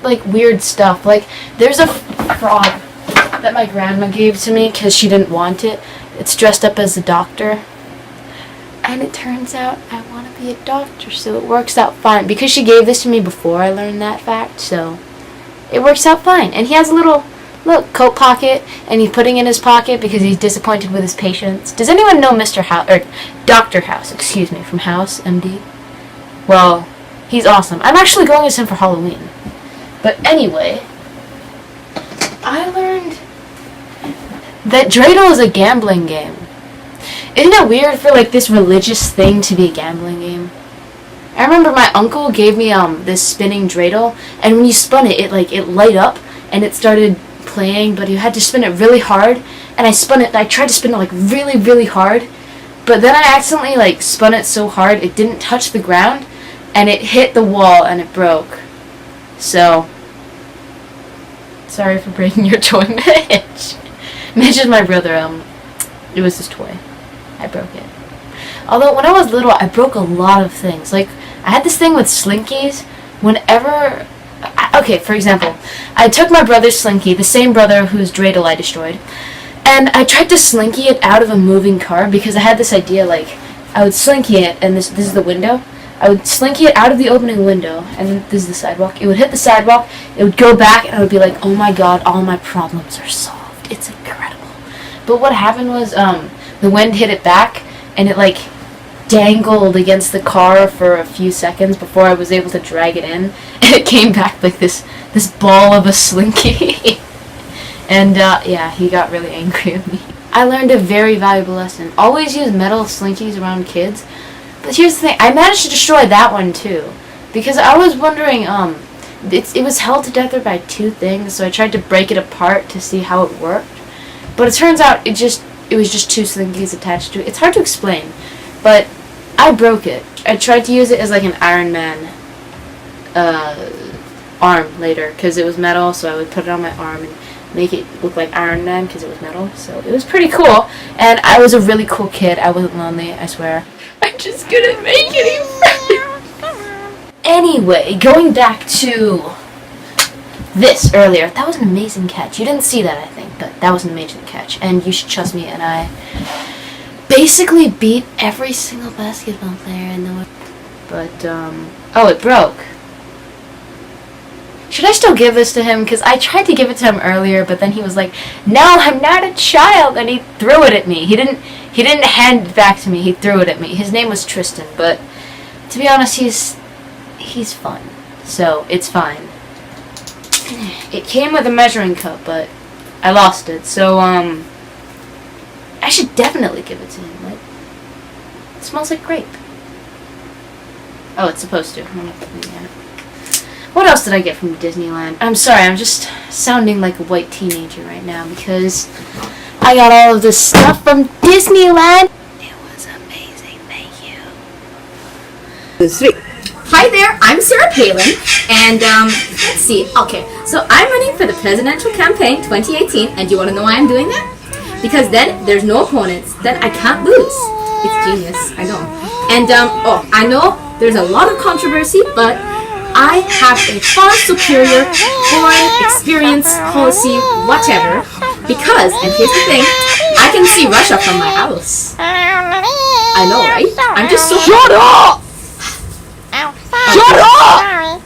like, weird stuff. Like, there's a frog that my grandma gave to me because she didn't want it. It's dressed up as a doctor. And it turns out I want to be a doctor, so it works out fine. Because she gave this to me before I learned that fact, so it works out fine. And he has a little, look, coat pocket, and he's putting in his pocket because he's disappointed with his patients. Does anyone know Mr. House, or Dr. House, excuse me, from House, MD? Well, he's awesome. I'm actually going as him for Halloween. But anyway, I learned that dreidel is a gambling game. Isn't it weird for, like, this religious thing to be a gambling game? I remember my uncle gave me this spinning dreidel, and when you spun it, it light up, and it started playing, but you had to spin it really hard, and I tried to spin it, like, really, really hard, but then I accidentally, like, spun it so hard it didn't touch the ground, and it hit the wall, and it broke. So, sorry for breaking your toy, Mitch. Mitch is my brother, it was his toy. I broke it. Although, when I was little, I broke a lot of things. Like, I had this thing with slinkies. Whenever... Okay, for example, I took my brother's slinky, the same brother whose dreidel I destroyed, and I tried to slinky it out of a moving car because I had this idea, like, I would slinky it, and this is the window. I would slinky it out of the opening window, and then this is the sidewalk. It would hit the sidewalk, it would go back, and I would be like, oh my god, all my problems are solved. It's incredible. But what happened was, the wind hit it back, and it, like, dangled against the car for a few seconds before I was able to drag it in, and it came back like this ball of a slinky. And, yeah, he got really angry at me. I learned a very valuable lesson. Always use metal slinkies around kids. But here's the thing, I managed to destroy that one, too. Because I was wondering, it was held together by two things, so I tried to break it apart to see how it worked. But it turns out it was just two slinkies attached to it. It's hard to explain, but I broke it. I tried to use it as like an Iron Man arm later, because it was metal, so I would put it on my arm and make it look like Iron Man because it was metal. So it was pretty cool, and I was a really cool kid. I wasn't lonely, I swear. I just couldn't make any friends. Anyway, going back to this earlier, that was an amazing catch. You didn't see that, I think, but that was an amazing catch, and you should trust me, and I basically beat every single basketball player in the world. But, oh, it broke. Should I still give this to him? Because I tried to give it to him earlier, but then he was like, no, I'm not a child, and he threw it at me. He didn't hand it back to me, he threw it at me. His name was Tristan, but to be honest, he's fun, so it's fine. It came with a measuring cup, but I lost it, so, I should definitely give it to him. Like, it smells like grape. Oh, it's supposed to. Yeah. What else did I get from Disneyland? I'm sorry, I'm just sounding like a white teenager right now because I got all of this stuff from Disneyland. It was amazing, thank you. Hi there, I'm Sarah Palin, and let's see, okay, so I'm running for the presidential campaign 2018, and do you want to know why I'm doing that? Because then there's no opponents, then I can't lose. It's genius, I know. And, oh, I know there's a lot of controversy, but I have a far superior foreign experience, policy, whatever, because, and here's the thing, I can see Russia from my house. I know, right? I'm just so... Shut up! Shut up!